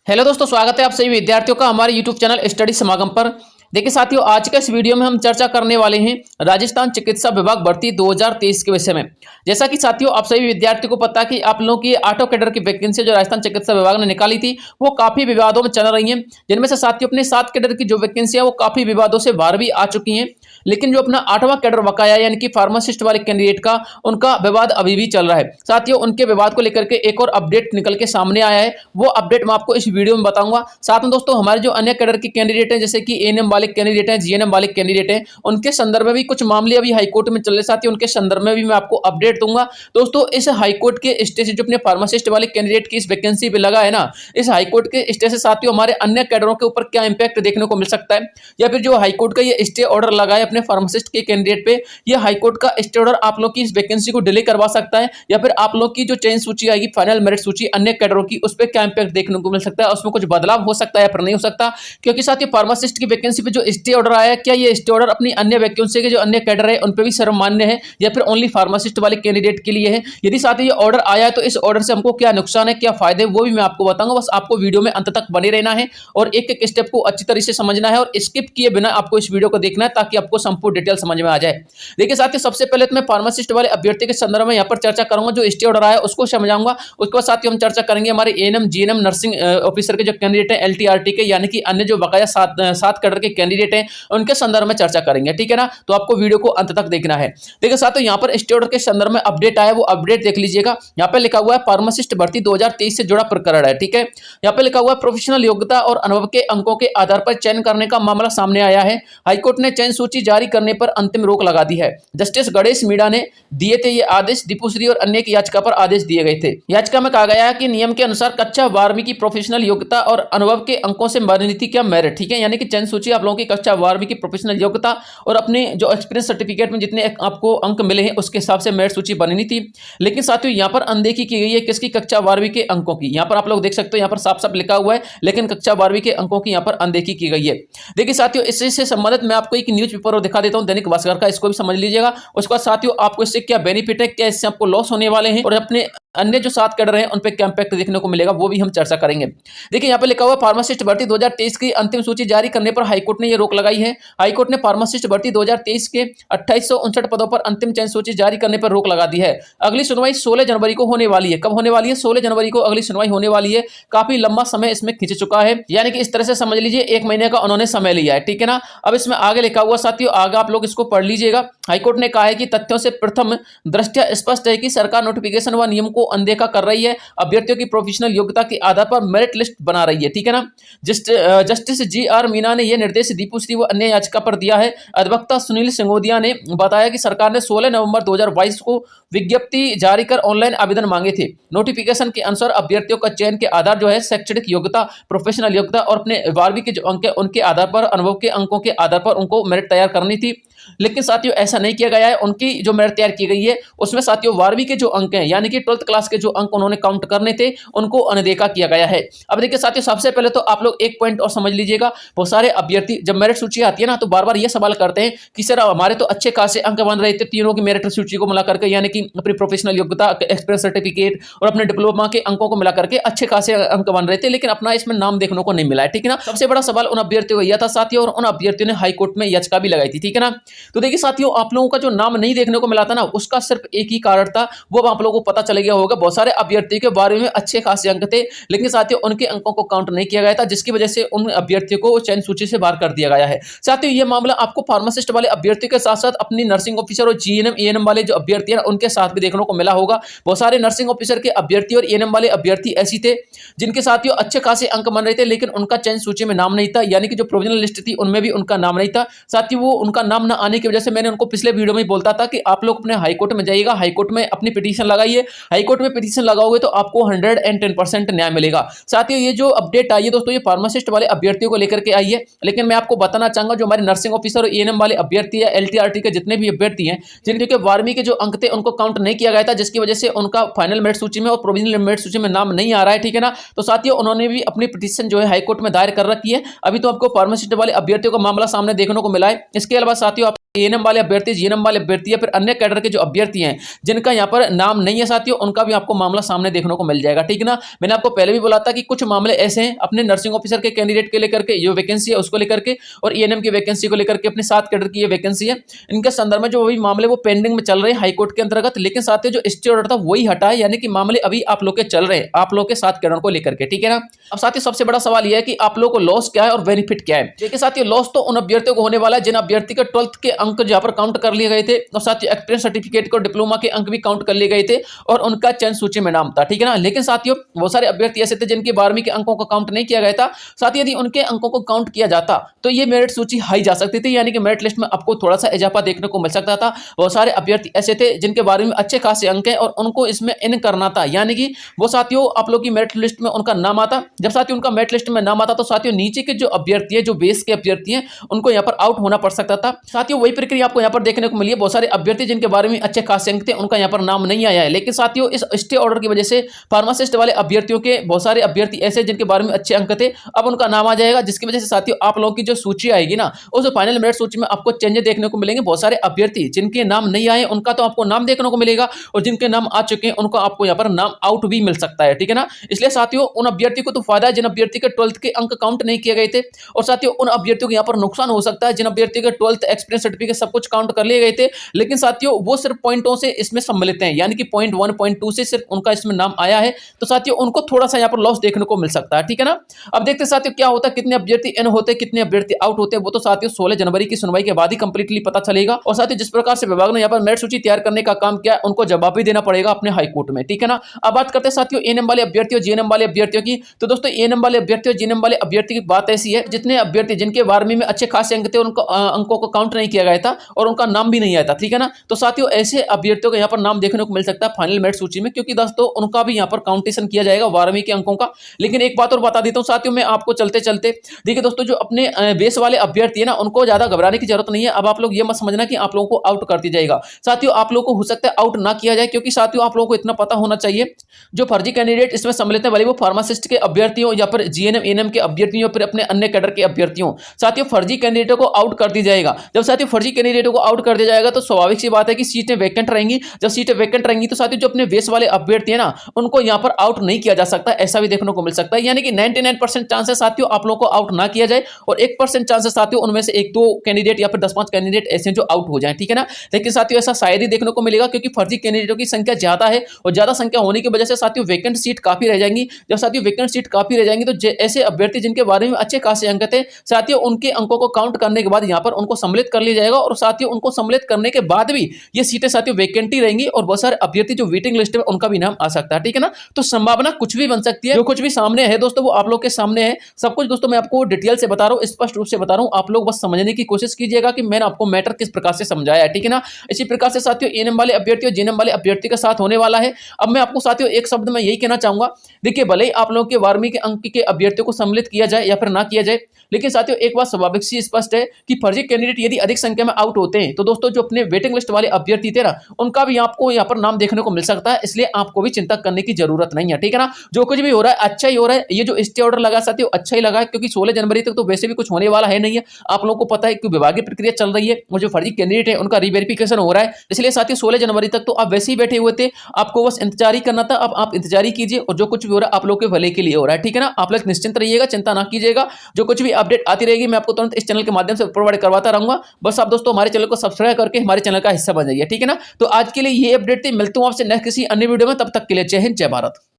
Hello दोस्तों, स्वागत है आप सभी विद्यार्थियों का हमारे यूट्यूब चैनल स्टडी समागम पर। देखिए साथियों, आज के इस वीडियो में हम चर्चा करने वाले हैं राजस्थान चिकित्सा विभाग भर्ती 2023 के विषय में। जैसा कि साथियों आप सभी विद्यार्थियों को पता है कि आप लोगों की ऑटो कैडर की वैकेंसी जो राजस्थान चिकित्सा विभाग ने निकाली थी वो काफी विवादों में चल रही है, जिनमें से साथियों अपने 7 कैडर की जो वैकेंसी है वो काफी विवादों से बाहर भी आ चुकी हैं। लेकिन जो अपना 8वां कैडर बकाया यानी कि फार्मासिस्ट वाले कैंडिडेट का उनका विवाद अभी भी चल रहा है। साथियों उनके विवाद को लेकर के एक और अपडेट निकल के सामने आया है, वो अपडेट मैं आपको इस वीडियो में बताऊंगा। साथ में दोस्तों हमारे जो अन्य कैडर के कैंडिडेट हैं, जैसे कि एएनएम वाले कैंडिडेट हैं, जीएनएम वाले कैंडिडेट हैं, उनके संदर्भ में भी कुछ मामले अभी हाईकोर्ट में चल रहे। साथियों उनके संदर्भ में भी मैं आपको अपडेट दूंगा। दोस्तों इस हाईकोर्ट के स्टे से जो अपने फार्मासिस्ट वाले कैंडिडेट की इस वैकेंसी पे लगा है ना, इस हाईकोर्ट के स्टे से साथियों हमारे अन्य कैडरों के ऊपर क्या इंपैक्ट देखने को मिल सकता है, या फिर जो हाईकोर्ट का ये स्टे ऑर्डर लगा है अपने फार्मासिस्ट के कैंडिडेट पे, ये हाईकोर्ट का स्टे ऑर्डर आप लोग की इस वैकेंसी को डिले करवा सकता है, या फिर आप लोग की जो चयन सूची आएगी, फाइनल मेरिट सूची अन्य कैडरों की, उस पर क्या इंपैक्ट देखने को मिल सकता है, उसमें कुछ बदलाव हो सकता है या फिर नहीं हो सकता। क्योंकि साथ ही फार्मासिस्ट की वैकेंसी पे जो स्टे ऑर्डर आया है, क्या ये स्टे ऑर्डर अपनी अन्य वैकेंसी के जो अन्य कैडर है उन पर भी सर्वमान्य है या फिर ओनली फार्मासिस्ट वाले कैंडिडेट के लिए है। यदि साथ ही ये ऑर्डर आया है तो इस ऑर्डर से हमको क्या नुकसान है, क्या फायदे, वो भी मैं आपको बताऊंगा। बस आपको वीडियो में अंत तक बने रहना है और एक एक स्टेप को अच्छी तरह से समझना है और स्किप किए बिना आपको इस वीडियो को देखना है, ताकि आपको संपूर्ण डिटेल समझ में आ जाए। देखिए साथियों, सबसे पहले तो मैं फार्मासिस्ट वाले अभ्यर्थी के संदर्भ में यहाँ पर चर्चा करूंगा, जो स्टे ऑर्डर आया है उसको समझाऊंगा। उसके बाद साथियों हम चर्चा करेंगे हमारे एएनएम जीएनएम नर्सिंग ऑफिसर के जो कैंडिडेट है एलटीआरटी के, यानी कि अन्य जो बकाया सात कैडर के कैंडिडेट हैं उनके संदर्भ में चर्चा करेंगे। ठीक है ना, तो आपको वीडियो को अंत तक देखना है। देखिए साथियों यहाँ पर स्टे ऑर्डर के संदर्भ में अपडेट आया, वो अपडेट देख लीजिएगा। यहाँ पे लिखा हुआ है फार्मासिस्ट भर्ती 2023 से जुड़ा प्रकरण है। ठीक है, यहाँ पे लिखा हुआ है प्रोफेशनल योग्यता और अनुभव के अंकों के आधार पर चयन करने का मामला सामने आया है। हाईकोर्ट ने चयन सूची जारी करने पर अंतिम रोक लगा दी है। जस्टिस गणेश मीणा ने दिए थे ये आदेश। दीपूश्री और अन्य की याचिका पर आदेश दिए गए थे। याचिका में कहा गया है कि नियम के अनुसार कक्षा 12वीं की प्रोफेशनल योग्यता और अनुभव के अंकों से बनी थी क्या मेरिट। ठीक है, यानी कि चयन सूची आप लोगों की कक्षा 12वीं की प्रोफेशनल योग्यता और अपने जो एक्सपीरियंस सर्टिफिकेट में जितने आपको अंक मिले हैं उसके हिसाब से मेरिट सूची बनी थी। लेकिन साथियों यहाँ पर अनदेखी की गई है किसकी, कक्षा 12वीं के अंकों की। यहाँ पर आप लोग देख सकते हो, यहाँ पर साफ साफ लिखा हुआ है, लेकिन कक्षा 12वीं के अंकों की यहाँ पर अनदेखी की गई है। देखिए साथियों, इससे संबंधित मैं आपको एक न्यूज पेपर दिखा देता हूँ, दैनिक भास्कर का, इसको भी समझ लीजिएगा। उसके बाद साथियों आपको इससे क्या बेनिफिट है, क्या इससे आपको लॉस होने वाले हैं, और अपने अन्य जो 7 कैडर हैं उन पे क्या इंपैक्ट देखने को मिलेगा, वो भी हम चर्चा करेंगे। देखिए यहाँ पे लिखा हुआ फार्मासिस्ट भर्ती 2023 की अंतिम सूची जारी करने पर हाईकोर्ट ने ये रोक लगाई है। हाईकोर्ट ने फार्मासिस्ट भर्ती 2023 के 2859 पदों पर अंतिम चयन सूची जारी करने पर रोक लगा दी है। अगली सुनवाई 16 जनवरी को होने वाली है। कब होने वाली है? 16 जनवरी को अगली सुनवाई होने वाली है। काफी लंबा समय इसमें खिंच चुका है, यानी कि इस तरह से समझ लीजिए 1 महीने का उन्होंने समय लिया है। ठीक है ना, अब इसमें आगे लिखा हुआ साथियों, आगे आप लोग इसको पढ़ लीजिएगा। हाईकोर्ट ने कहा है कि तथ्यों से प्रथम दृष्टया स्पष्ट है कि सरकार नोटिफिकेशन व नियम को अनदेखा कर रही है, अभ्यर्थियों की प्रोफेशनल योग्यता के आधार पर मेरिट लिस्ट बना रही है। ठीक है ना, जस्टिस जीआर मीना ने यह निर्देश दीपूश्री व अन्य याचिका पर दिया है। अधिवक्ता सुनील सिंगोदिया ने बताया कि सरकार ने 16 नवंबर 2022 को विज्ञप्ति जारी कर ऑनलाइन आवेदन मांगे थे। नोटिफिकेशन के अनुसार अभ्यर्थियों का चयन के आधार जो है शैक्षणिक योग्यता, प्रोफेशनल योग्यता और अपने 12वीं के जो अंक है उनके आधार पर, अनुभव के अंकों के आधार पर उनको मेरिट तैयार करनी थी। लेकिन साथियों ऐसा नहीं किया गया है। उनकी जो मेरिट तैयार की गई है उसमें साथियों 12वीं के जो अंक हैं, यानी कि 12th क्लास के जो अंक उन्होंने काउंट करने थे, उनको अनदेखा किया गया है। अब देखिए साथियों, सबसे पहले तो आप लोग एक पॉइंट और समझ लीजिएगा। बहुत सारे अभ्यर्थी जब मेरिट सूची आती है ना, तो बार बार ये सवाल करते हैं कि सर हमारे तो अच्छे खासे अंक बन रहे थे तीनों की मेरिट सूची को मिला करके, यानी कि अपनी प्रोफेशनल योग्यता, एक्सपीरियंस सर्टिफिकेट और अपने डिप्लोमा के अंकों को मिला करके अच्छे खासे अंक बन रहे थे, लेकिन अपना इसमें नाम देखने को नहीं मिला है। ठीक है ना, सबसे बड़ा सवाल उन अभ्यर्थियों को यह था साथियों, और उन अभ्यर्थियों ने हाईकोर्ट में याचिका भी लगाई थी। ठीक है ना, तो देखिए साथियों आप लोगों का जो नाम नहीं देखने को मिला था ना, उसका सिर्फ एक ही कारण था, वो आप लोगों को पता चल गया होगा। बहुत सारे अभ्यर्थियों के बारे में अच्छे खासे अंक थे, लेकिन साथियों उनके अंकों को काउंट नहीं किया गया था, जिसकी वजह से उन अभ्यर्थियों को चयन सूची से बाहर कर दिया गया है। साथियों ये मामला आपको फार्मासिस्ट वाले अभ्यर्थियों के साथ साथ अपनी नर्सिंग ऑफिसर और जीएनएम एएनएम वाले जो अभ्यर्थी हैं उनके साथ भी देखने को मिला होगा। बहुत सारे नर्सिंग ऑफिसर के अभ्यर्थी और एएनएम वाले अभ्यर्थी ऐसी थे जिनके साथियों अच्छे खासे अंक बन रहे थे, लेकिन उनका चयन सूची में नाम नहीं था, यानी कि जो प्रोविजनल लिस्ट थी उनमें भी उनका नाम नहीं था। साथियों वो उनका नाम न आने की वजह से मैंने उनको पिछले वीडियो में बोलता था कि आप लोग अपने हाईकोर्ट में जाइएगा, हाईकोर्ट में अपनी पिटीशन लगाइए। हाईकोर्ट में पिटीशन लगाओगे तो आपको 110% न्याय मिलेगा। साथियों ये जो अपडेट आई है दोस्तों, ये फार्मासिस्ट वाले अभ्यर्थियों को लेकर के आई है, लेकिन मैं आपको बताना चाहूंगा जो हमारे नर्सिंग ऑफिसर और एएनएम वाले अभ्यर्थी है, एलटीआरटी के जितने भी अभ्यर्थी हैं जिनके 12वीं के जो अंक थे उनको काउंट नहीं किया गया था, जिसकी वजह से उनका फाइनल मेरिट सूची में और प्रोविजनल मेरिट सूची में नाम नहीं आ रहा है। ठीक है ना, तो साथियों उन्होंने भी अपनी पिटीशन जो है हाईकोर्ट में दायर कर रखी है। अभी तो आपको फार्मासिस्ट वाले अभ्यर्थियों का मामला सामने देखने को मिला है। इसके अलावा साथियों एएनएम वाले अभ्यर्थी, जीएनएम वाले अभ्यर्थी या फिर अन्य कैडर के जो अभ्यर्थी हैं जिनका यहाँ पर नाम नहीं है साथियों, उनका भी आपको मामला सामने देखने को मिल जाएगा, ठीक है ना। मैंने आपको पहले भी बोला था कि कुछ मामले ऐसे हैं अपने नर्सिंग ऑफिसर के कैंडिडेट के लेकर के जो वैकेंसी है उसको लेकर के, और एएनएम की वैकेंसी को लेकर के अपने 7 कैडर की ये वैकेंसी है, इनके संदर्भ में जो अभी मामले वो पेंडिंग में चल रहे हैं हाईकोर्ट के अंतर्गत। लेकिन साथियों जो स्टे ऑर्डर था वही हटा है, यानी कि मामले अभी आप लोग के चल रहे हैं, आप लोग के 7 कैडर को लेकर के, ठीक है ना। अब साथियों सबसे बड़ा सवाल यह है कि आप लोग को लॉस क्या है और बेनिफिट क्या है। देखिए साथियों लॉस तो उन अभ्यर्थियों को होने वाला है जिन अभ्यर्थी के 12th के अंक जहां पर काउंट कर लिए गए थे, और साथियों एक्सपीरियंस सर्टिफिकेट और डिप्लोमा के अंक भी काउंट कर लिए गए थे और उनका चयन सूची में नाम था, ठीक है ना। लेकिन साथियों बहुत सारे अभ्यर्थी ऐसे थे जिनके 12वीं के अंकों को काउंट नहीं किया गया था। साथियों यदि उनके अंकों को काउंट किया जाता तो ये मेरिट सूची हाई जा सकती थी, यानी कि मेरिट लिस्ट में आपको थोड़ा सा इजाफा देखने को मिल सकता था। बहुत सारे अभ्यर्थी ऐसे थे जिनके 12वीं में अच्छे खासे अंक हैं और उनको इसमें इन करना था, यानी कि वो साथियों आप लोग की मेरिट लिस्ट में उनका नाम आता। जब साथियों उनका मेरिट लिस्ट में नाम आता तो साथियों नीचे के जो अभ्यर्थी है, जो बेस के अभ्यर्थी हैं, उनको यहाँ पर आउट होना पड़ सकता था। साथियों वही प्रक्रिया आपको यहाँ पर देखने को मिली है। बहुत सारे अभ्यर्थी जिनके 12वीं में अच्छे खासे अंक थे उनका यहाँ पर नाम नहीं आया है, लेकिन साथियों इस स्टे ऑर्डर की वजह से फार्मासिस्ट वाले अभ्यर्थियों के बहुत सारे अभ्यर्थी ऐसे जिनके 12वीं में अच्छे अंक थे, अब उनका नाम आ जाएगा, जिसकी वजह से साथियों आप लोगों की जो सूची आएगी ना, उस फाइनल मेरिट सूची में आपको चेंजेस देखने को मिलेंगे। बहुत सारे अभ्यर्थी जिनके नाम नहीं आए उनका तो आपको नाम देखने को मिलेगा, और जिनके नाम आ चुके हैं उनको आपको यहाँ पर नाम आउट भी मिल सकता है, ठीक है ना। इसलिए साथियों उन अभ्यर्थी को तो फायदा है जिन अभ्यर्थी के 12th के अंक काउंट नहीं किए गए थे, और साथियों उन अभ्यर्थियों को यहाँ पर नुकसान हो सकता है जिन अभ्यर्थी के 12th एक्सपीरियंस सर्टिफिकेट सब कुछ काउंट कर लिए गए थे, लेकिन साथियों वो सिर्फ पॉइंटों से इसमें सम्मिलित हैं, यानी कि पॉइंट 1 पॉइंट 2 से सिर्फ उनका इसमें नाम आया है, तो साथियों उनको थोड़ा सा यहाँ पर लॉस देखने को मिल सकता है, ठीक है ना। अब देखते हैं साथियों क्या होता है, कितने अभ्यर्थी इन होते हैं, कितने अभ्यर्थी आउट होते हैं, वो तो साथियों 16 जनवरी की सुनवाई के बाद ही कंप्लीटली पता चलेगा। और साथियों जिस प्रकार से विभाग ने यहाँ पर मेरिट सूची तैयार करने का काम किया है उनको जवाब भी देना पड़ेगा अपने हाईकोर्ट में, ठीक है ना। अब बात करते हैं साथियों एएनएम वाले अभ्यर्थियों, जीएनएम वाले अभ्यर्थियों की। तो दोस्तों एएनएम वाले अभ्यर्थियों, जीएनएम वाले अभ्यर्थी की बात ऐसी है, जितने अभ्यर्थी जिनके 12वीं में अच्छे खासे अंक थे उनको अंकों को काउंट नहीं किया गया था और उनका नाम भी नहीं आया था, ठीक है ना। तो साथियों ऐसे अभ्यर्थियों को यहाँ पर नाम देखने को मिल सकता है फाइनल मेरिट सूची में, क्योंकि दोस्तों उनका भी यहाँ पर काउंटेशन किया जाएगा 12वीं के अंकों का। लेकिन एक बात और बता देता हूँ साथियों मैं आपको चलते चलते, देखिए दोस्तों जो अपने बेस वाले अभ्यर्थी है ना, उनको ज्यादा घबराने की जरूरत नहीं है। अब आप लोग ये मत समझना कि आप लोगों को आउट कर दिया जाएगा, साथियों आप लोगों को हो सकता है आउट ना किया जाए, क्योंकि साथियों आप लोगों को इतना पता होना चाहिए जो फर्जी कैंडिडेट इसमें सम्मिलित है, भले वो फार्मासिस्ट के अभ्यर्थी हो या फिर जीएनएम एएनएम के अभ्यर्थी हो, फिर अपने अन्य कैडर के अभ्यर्थी हो, साथियों फर्जी कैंडिडेटों को आउट कर दिया जाएगा। जब साथियों फर्जी कैंडिडेटों को आउट कर दिया जाएगा तो स्वाभाविक सी बात है कि सीटें वैकेंट रहेंगी। जब सीटें वैकेंट रहेंगी तो साथियों जो अपने बेस वाले अभ्यर्थी है ना, उनको यहाँ पर आउट नहीं किया जा सकता, ऐसा भी देखने को मिल सकता है। यानी कि 99% चांसेस साथियों आप लोगों को आउट ना किया जाए, और 1% चांसेस साथियों उनमें से 1-2 कैंडिडेट या फिर 10-5 कैंडिडेट ऐसे जो आउट हो जाए, ठीक है ना। लेकिन साथियों ऐसा शायद ही देखने को मिलेगा, क्योंकि फर्जी कैंडिडेटों की संख्या ज्यादा है, और ज्यादा संख्या होने की वजह से साथियों वैकेंट सीट काफी रह जाएंगी। जब साथियों वैकेंट सीट काफी रह जाएंगी तो ऐसे अभ्यर्थी जिनके बारे में अच्छे खासे अंक थे, साथियों उनके अंकों को काउंट करने के बाद यहाँ पर उनको सम्मिलित कर लिया जाएगा, और साथियों उनको सम्मिलित करने के बाद भी ये सीटें साथियों वैकेंट ही रहेंगी, और बहुत सारे अभ्यर्थी जो वेटिंग लिस्ट में उनका भी नाम आ सकता है, ठीक है ना। तो संभावना कुछ भी बन सकती है, जो कुछ भी सामने है दोस्तों वो आप लोग के सामने है। सब कुछ दोस्तों मैं आपको डिटेल से बता रहा हूँ, स्पष्ट रूप से बता रहा हूँ, आप लोग बस समझने की कोशिश कीजिएगा कि मैंने आपको मैटर किस प्रकार से समझाया है, ठीक है ना। इसी प्रकार से साथियों एएनएम वाले अभ्यर्थी और जीएनएम वाले अभ्यर्थी के साथ होने वाला है। अब मैं आपको साथियों एक शब्द में यही कहना चाहूंगा, देखिए भले ही आप लोगों के 12वीं के अंक के अभ्यर्थियों को सम्मिलित किया जाए या फिर ना किया जाए, लेकिन साथियों एक बात स्वाभाविक सी स्पष्ट है कि फर्जी कैंडिडेट यदि अधिक संख्या में आउट होते हैं तो दोस्तों जो अपने वेटिंग लिस्ट वाले अभ्यर्थी थे ना, उनका भी आपको यहाँ पर नाम देखने को मिल सकता है। इसलिए आपको भी चिंता करने की जरूरत नहीं है, ठीक है ना। जो कुछ भी हो रहा है अच्छा ही हो रहा है। ये जो स्टे ऑर्डर लगा साथियों अच्छा ही लगा है, क्योंकि 16 जनवरी तक तो वैसे भी कुछ होने वाला है नहीं है, आप लोगों को पता है कि विभागीय प्रक्रिया चल रही है, और जो फर्जी कैंडिडेट है उनका रीवेरिफिकेशन हो रहा है। इसलिए साथियों 16 जनवरी तक तो आप वैसे ही बैठे हुए थे, आपको बस इंतजार ही करना था। अब आप इंतजार ही कीजिए, और जो कुछ भी हो रहा है आप लोग के भले के लिए हो रहा है, ठीक है ना। आप लोग निश्चिंत रहिएगा, चिंता ना कीजिएगा। जो कुछ भी अपडेट आती रहेगी मैं आपको तुरंत इस चैनल के माध्यम से प्रोवाइड करवाता रहूंगा। बस आप दोस्तों हमारे चैनल को सब्सक्राइब करके हमारे चैनल का हिस्सा बन जाइए, ठीक है ना। तो आज के लिए ये अपडेट थी, मिलता हूं आपसे नेक्स्ट किसी अन्य वीडियो में, तब तक के लिए जय हिंद जय भारत।